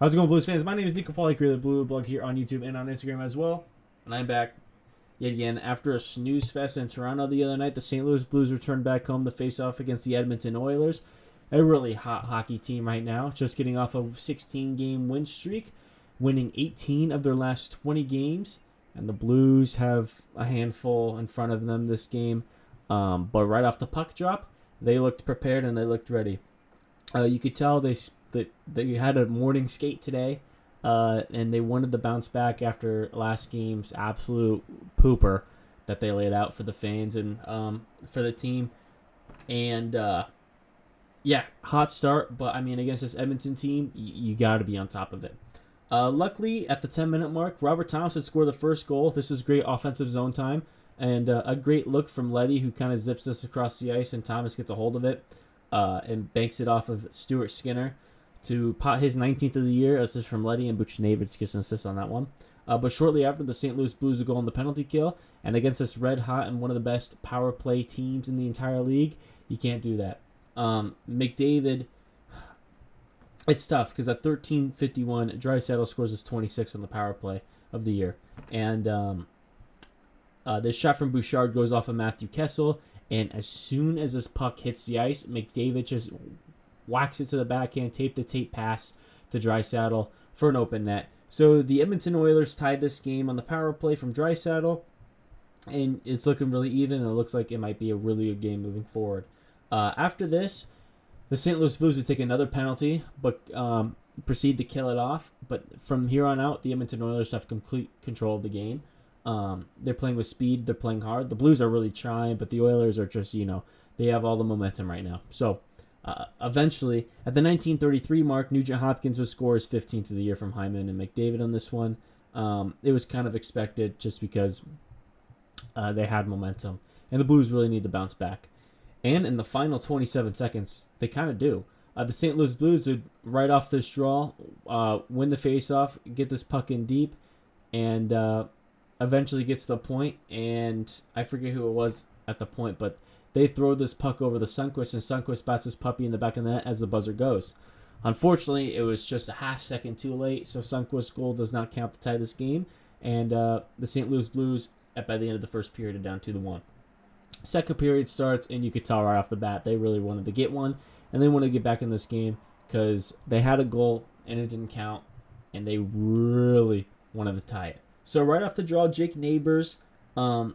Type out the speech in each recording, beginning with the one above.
How's it going, Blues fans? My name is Nico Pauly, creator of the Blue Blog here on YouTube and on Instagram as well. And I'm back yet again after a snooze fest in Toronto the other night. The St. Louis Blues returned back home to face off against the Edmonton Oilers, a really hot hockey team right now, just getting off a 16-game win streak, winning 18 of their last 20 games. And the Blues have a handful in front of them this game. But right off the puck drop, they looked prepared and they looked ready. You could tell that they had a morning skate today, and they wanted to bounce back after last game's absolute pooper that they laid out for the fans and for the team. And yeah, hot start, but I mean against this Edmonton team, you got to be on top of it. Luckily, at the 10-minute mark, Robert Thompson scored the first goal. This is great offensive zone time. And a great look from Leddy, who kind of zips this across the ice, and Thomas gets a hold of it and banks it off of Stuart Skinner to pot his 19th of the year. Assist from Leddy, and Buchnevich gets an assist on that one. But shortly after, the St. Louis Blues would go on the penalty kill, and against this red hot and one of the best power play teams in the entire league, you can't do that. McDavid, it's tough because at 13:51, Draisaitl scores his 26th on the power play of the year, and this shot from Bouchard goes off of Matthew Kessel, and as soon as this puck hits the ice, McDavid just whacks it to the backhand, tape pass to Draisaitl for an open net. So the Edmonton Oilers tied this game on the power play from Draisaitl, and it's looking really even, and it looks like it might be a really good game moving forward. After this, the St. Louis Blues would take another penalty, but proceed to kill it off. But from here on out, the Edmonton Oilers have complete control of the game. They're playing with speed. They're playing hard. The Blues are really trying, but the Oilers are just, they have all the momentum right now. So eventually, at the 1933 mark, Nugent Hopkins would score his 15th of the year from Hyman and McDavid on this one. It was kind of expected just because they had momentum, and the Blues really need to bounce back. And in the final 27 seconds, they kind of do. The St. Louis Blues would, right off this draw, win the faceoff, get this puck in deep, and eventually get to the point, and I forget who it was at the point, but they throw this puck over the Sundqvist, and Sundqvist bats his puppy in the back of the net as the buzzer goes. Unfortunately, it was just a half second too late, so Sundqvist's goal does not count to tie this game, and the St. Louis Blues, by the end of the first period, are down 2-1. Second period starts, and you could tell right off the bat they really wanted to get one, and they wanted to get back in this game because they had a goal, and it didn't count, and they really wanted to tie it. So right off the draw, Jake Neighbors,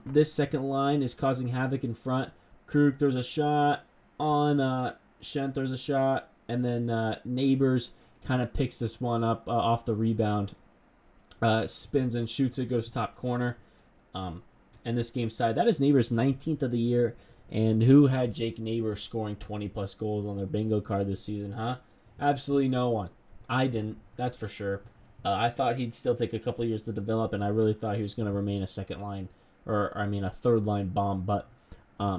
this second line is causing havoc in front. Krug throws a shot on Shen throws a shot, and then Neighbors kind of picks this one up off the rebound, spins and shoots it, goes top corner. And this game's tied. That is Neighbors' 19th of the year, and who had Jake Neighbors scoring 20-plus goals on their bingo card this season, huh? Absolutely no one. I didn't, that's for sure. I thought he'd still take a couple years to develop, and I really thought he was going to remain a second line, a third line bomb. But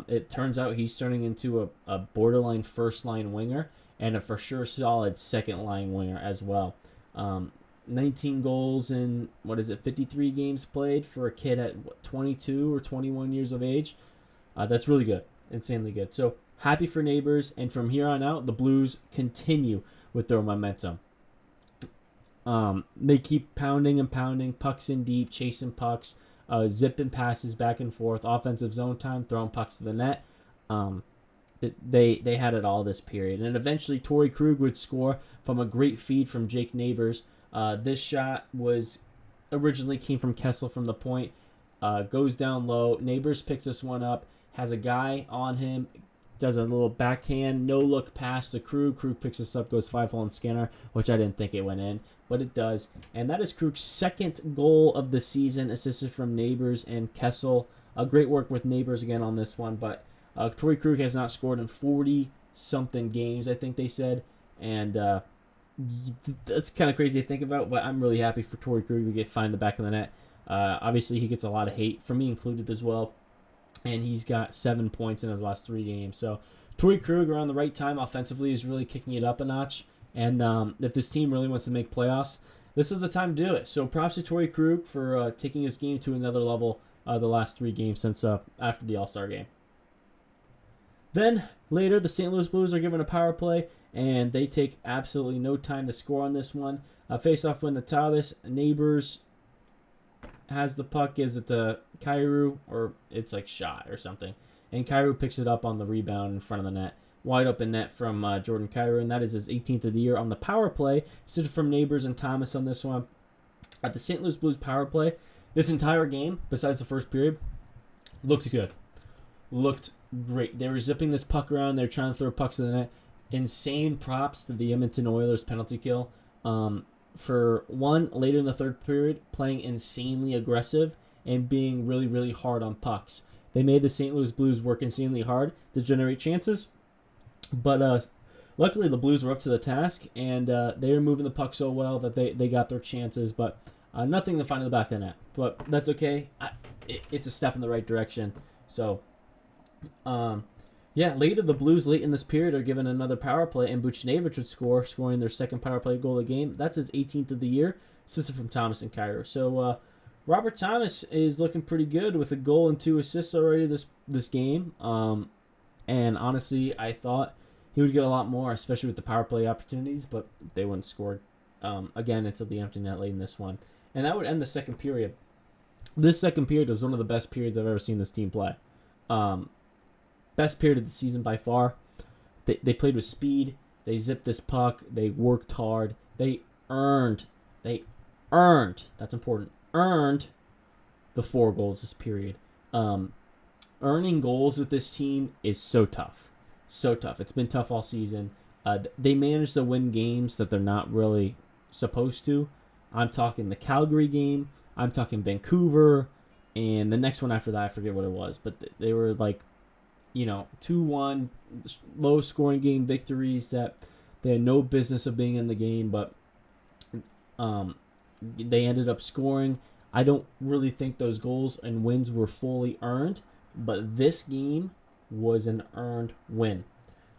it turns out he's turning into a borderline first line winger and a for sure solid second line winger as well. 19 goals in 53 games played for a kid at 22 or 21 years of age. That's really good, insanely good. So happy for Neighbors, and from here on out, the Blues continue with their momentum. They keep pounding and pounding, pucks in deep, chasing pucks, zipping passes back and forth, offensive zone time, throwing pucks to the net. They had it all this period. And eventually, Torrey Krug would score from a great feed from Jake Neighbors. This shot originally came from Kessel from the point, goes down low. Neighbors picks this one up, has a guy on him, does a little backhand, no-look pass to Krug. Krug picks this up, goes 5-hole on Skinner, which I didn't think it went in, but it does. And that is Krug's second goal of the season, assisted from Neighbors and Kessel. Great work with Neighbors again on this one, but Torrey Krug has not scored in 40-something games, I think they said, and that's kind of crazy to think about, but I'm really happy for Torrey Krug to find the back of the net. Obviously, he gets a lot of hate, from me included as well, and he's got 7 points in his last 3 games. So Torrey Krug around the right time offensively is really kicking it up a notch, and if this team really wants to make playoffs, this is the time to do it. So props to Torrey Krug for taking his game to another level the last 3 games since after the All-Star game. Then, later, the St. Louis Blues are given a power play, and they take absolutely no time to score on this one. Face-off win to Thomas. Neighbors has the puck, gives it to Kyrou, or it's like shot or something. And Kyrou picks it up on the rebound in front of the net. Wide open net from Jordan Kyrou, and that is his 18th of the year. On the power play, assisted from Neighbors and Thomas on this one. At the St. Louis Blues power play, this entire game, besides the first period, looked good. Looked great. They were zipping this puck around. They were trying to throw pucks to the net. Insane props to the Edmonton Oilers penalty kill. For one, later in the third period, playing insanely aggressive and being really, really hard on pucks. They made the St. Louis Blues work insanely hard to generate chances. But luckily, the Blues were up to the task, and they were moving the puck so well that they got their chances. But nothing to find in the back of the net. But that's okay. It's a step in the right direction. So, later the Blues late in this period are given another power play, and Buchnevich would score, scoring their second power play goal of the game. That's his 18th of the year, assisted from Thomas and Kyrou. So Robert Thomas is looking pretty good with a goal and 2 assists already this game. And honestly, I thought he would get a lot more, especially with the power play opportunities, but they wouldn't score again until the empty net late in this one. And that would end the second period. This second period was one of the best periods I've ever seen this team play. Best period of the season by far. They played with speed. They zipped this puck. They worked hard. They earned, that's important, earned the 4 goals this period. Earning goals with this team is so tough. So tough. It's been tough all season. They managed to win games that they're not really supposed to. I'm talking the Calgary game. I'm talking Vancouver. And the next one after that, I forget what it was. But they were like, 2-1, low-scoring game victories that they had no business of being in the game. But they ended up scoring. I don't really think those goals and wins were fully earned. But this game was an earned win.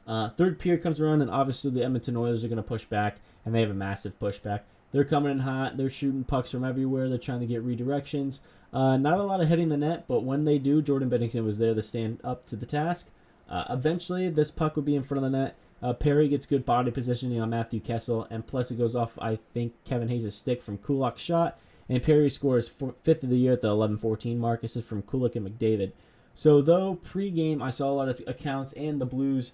Third period comes around, and obviously the Edmonton Oilers are going to push back, and they have a massive pushback. They're coming in hot. They're shooting pucks from everywhere. They're trying to get redirections. Not a lot of hitting the net, but when they do, Jordan Bennington was there to stand up to the task. Eventually, this puck would be in front of the net. Perry gets good body positioning on Matthew Kessel, and plus it goes off, I think, Kevin Hayes' stick from Kulak's shot, and Perry scores 5th of the year at the 11-14 mark. This is from Kulak and McDavid. So though pre-game I saw a lot of accounts and the Blues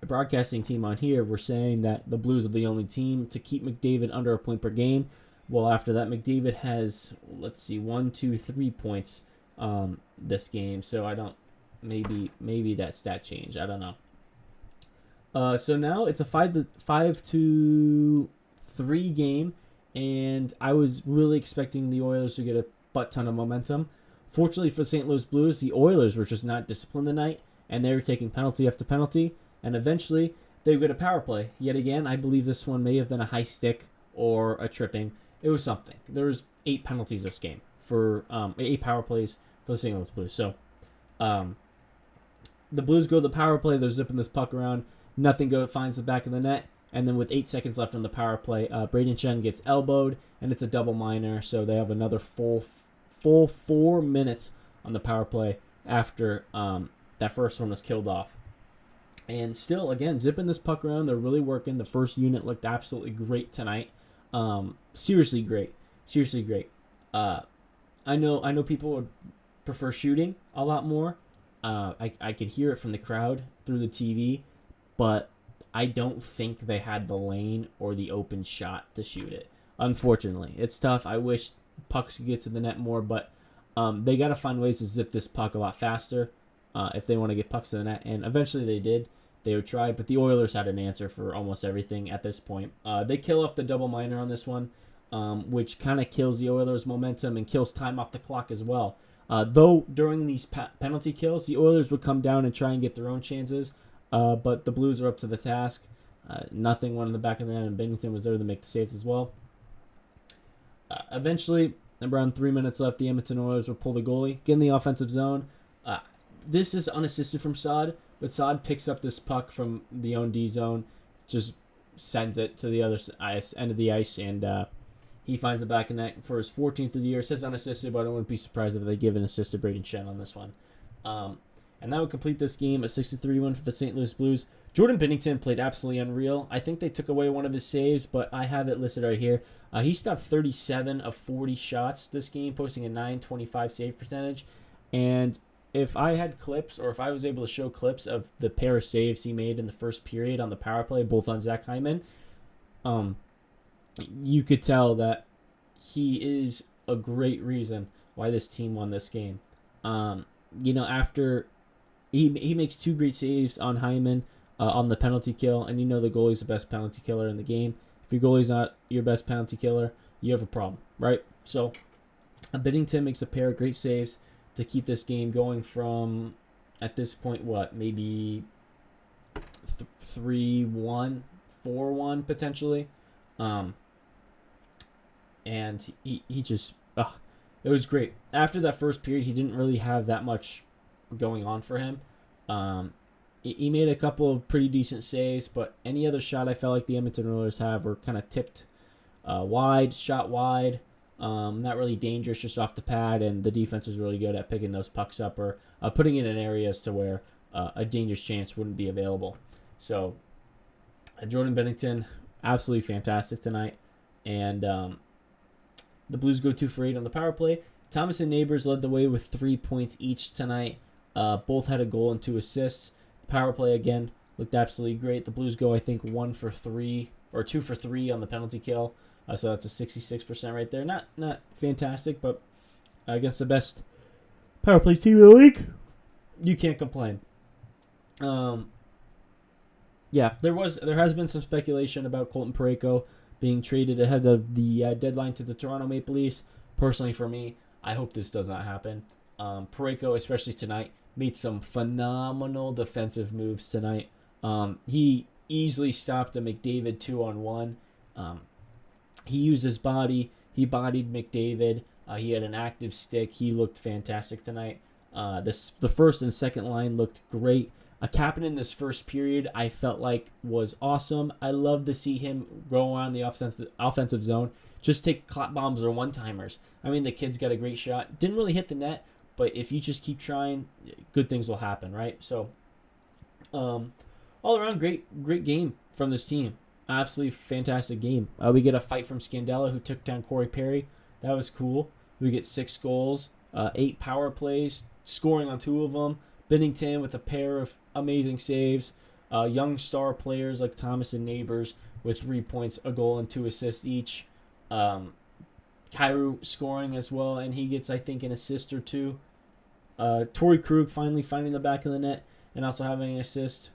broadcasting team on here were saying that the Blues are the only team to keep McDavid under a point per game. Well, after that, McDavid has, 3 points this game. So I don't, maybe that stat changed. I don't know. So now it's a 5-3 game, and I was really expecting the Oilers to get a butt ton of momentum. Fortunately for the St. Louis Blues, the Oilers were just not disciplined tonight, and they were taking penalty after penalty, and eventually they would get a power play. Yet again, I believe this one may have been a high stick or a tripping. It was something. There was 8 penalties this game for 8 power plays for the St. Louis Blues. So the Blues go to the power play. They're zipping this puck around. Nothing finds the back of the net, and then with 8 seconds left on the power play, Braden Shen gets elbowed, and it's a double minor, so they have another full 4 minutes on the power play after that first one was killed off. And still, again, zipping this puck around. They're really working. The first unit looked absolutely great tonight. Seriously great. I know people would prefer shooting a lot more. I could hear it from the crowd through the TV, but I don't think they had the lane or the open shot to shoot it. Unfortunately, it's tough. I wish pucks could get to the net more, but they got to find ways to zip this puck a lot faster if they want to get pucks to the net, and eventually they did. They would try, but the Oilers had an answer for almost everything at this point. They kill off the double minor on this one, which kind of kills the Oilers' momentum and kills time off the clock as well. Though during these penalty kills, the Oilers would come down and try and get their own chances, but the Blues are up to the task. Nothing went in the back of the net, and Bennington was there to make the saves as well. Eventually, around 3 minutes left, the Edmonton Oilers will pull the goalie, get in the offensive zone. This is unassisted from Saad, but Saad picks up this puck from the own D zone, just sends it to the other end of the ice, and he finds the back of net for his 14th of the year. It says unassisted, but I wouldn't be surprised if they give an assist to Braden Shen on this one. And that would complete this game, a 6-3 win for the St. Louis Blues. Jordan Binnington played absolutely unreal. I think they took away one of his saves, but I have it listed right here. He stopped 37 of 40 shots this game, posting a 925 save percentage. And if I had clips, or if I was able to show clips of the pair of saves he made in the first period on the power play, both on Zach Hyman, you could tell that he is a great reason why this team won this game. After he makes two great saves on Hyman on the penalty kill, and the goalie's the best penalty killer in the game. If your goalie's not your best penalty killer, you have a problem, right? So Binnington makes a pair of great saves to keep this game going from, at this point, maybe 3-1, 4-1 potentially. And he just, it was great. After that first period, he didn't really have that much going on for him. He made a couple of pretty decent saves, but any other shot I felt like the Edmonton Oilers have were kind of tipped wide, shot wide, not really dangerous, just off the pad, and the defense was really good at picking those pucks up or putting it in areas to where a dangerous chance wouldn't be available. So Jordan Binnington, absolutely fantastic tonight, and the Blues go 2 for 8 on the power play. Thomas and Neighbors led the way with 3 points each tonight. Both had a goal and 2 assists. The power play, again, looked absolutely great. The Blues go, I think, 1 for 3 or 2 for 3 on the penalty kill. So that's a 66% right there. Not fantastic, but against the best power play team in the league, you can't complain. There has been some speculation about Colton Parayko being traded ahead of the deadline to the Toronto Maple Leafs. Personally, for me, I hope this does not happen. Parayko, especially tonight, made some phenomenal defensive moves tonight. He easily stopped a McDavid 2-on-1. He used his body. He bodied McDavid. He had an active stick. He looked fantastic tonight. The first and second line looked great. Kapanen in this first period, I felt like was awesome. I love to see him go around the offensive zone, just take clap bombs or one-timers. I mean, the kid's got a great shot. Didn't really hit the net, but if you just keep trying, good things will happen, right? So, all around, great game from this team. Absolutely fantastic game. We get a fight from Scandella, who took down Corey Perry. That was cool. We get 6 goals, 8 power plays, scoring on 2 of them. Binnington with a pair of amazing saves. Young star players like Thomas and Neighbors with 3 points, a goal, and 2 assists each. Kyrou scoring as well, and he gets, I think, an assist or 2. Torrey Krug finally finding the back of the net and also having an assist.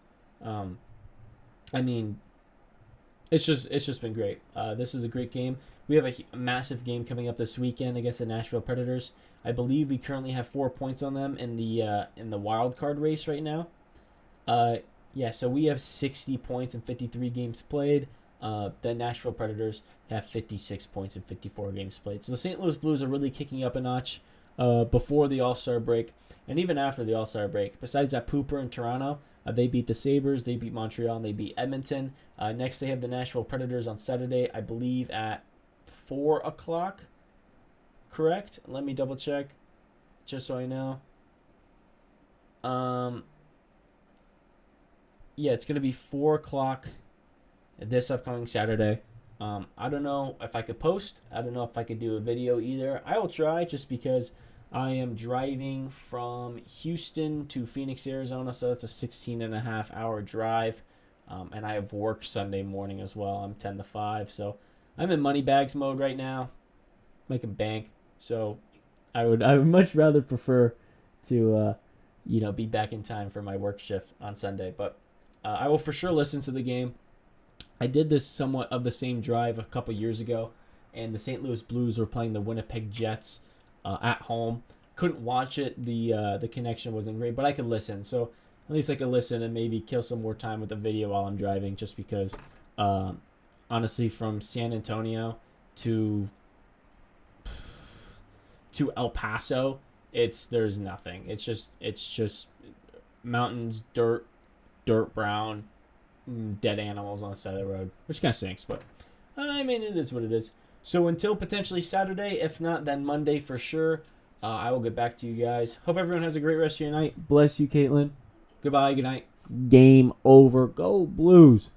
It's just been great. This was a great game. We have a massive game coming up this weekend against the Nashville Predators. I believe we currently have 4 points on them in the wild card race right now. So we have 60 points in 53 games played. The Nashville Predators have 56 points in 54 games played. So the St. Louis Blues are really kicking up a notch before the All-Star break and even after the All-Star break. Besides that pooper in Toronto, they beat the Sabres, they beat Montreal, and they beat Edmonton. Next, they have the Nashville Predators on Saturday, I believe at 4 o'clock. Correct? Let me double check, just so I know. It's going to be 4 o'clock this upcoming Saturday. I don't know if I could post. I don't know if I could do a video either. I will try, just because I am driving from Houston to Phoenix, Arizona, so that's a 16-and-a-half-hour drive. And I have work Sunday morning as well. I'm 10 to 5, so I'm in money bags mode right now, making bank. So I would much rather prefer to be back in time for my work shift on Sunday. But I will for sure listen to the game. I did this somewhat of the same drive a couple years ago, and the St. Louis Blues were playing the Winnipeg Jets at home. Couldn't watch it. The connection wasn't great, but I could listen. So at least I could listen and maybe kill some more time with the video while I'm driving, just because honestly, from San Antonio to El Paso, there's nothing. It's just mountains, dirt brown, dead animals on the side of the road, which kind of stinks, but it is what it is. So until potentially Saturday, if not, then Monday for sure, I will get back to you guys. Hope everyone has a great rest of your night. Bless you, Caitlin. Goodbye, good night. Game over. Go Blues.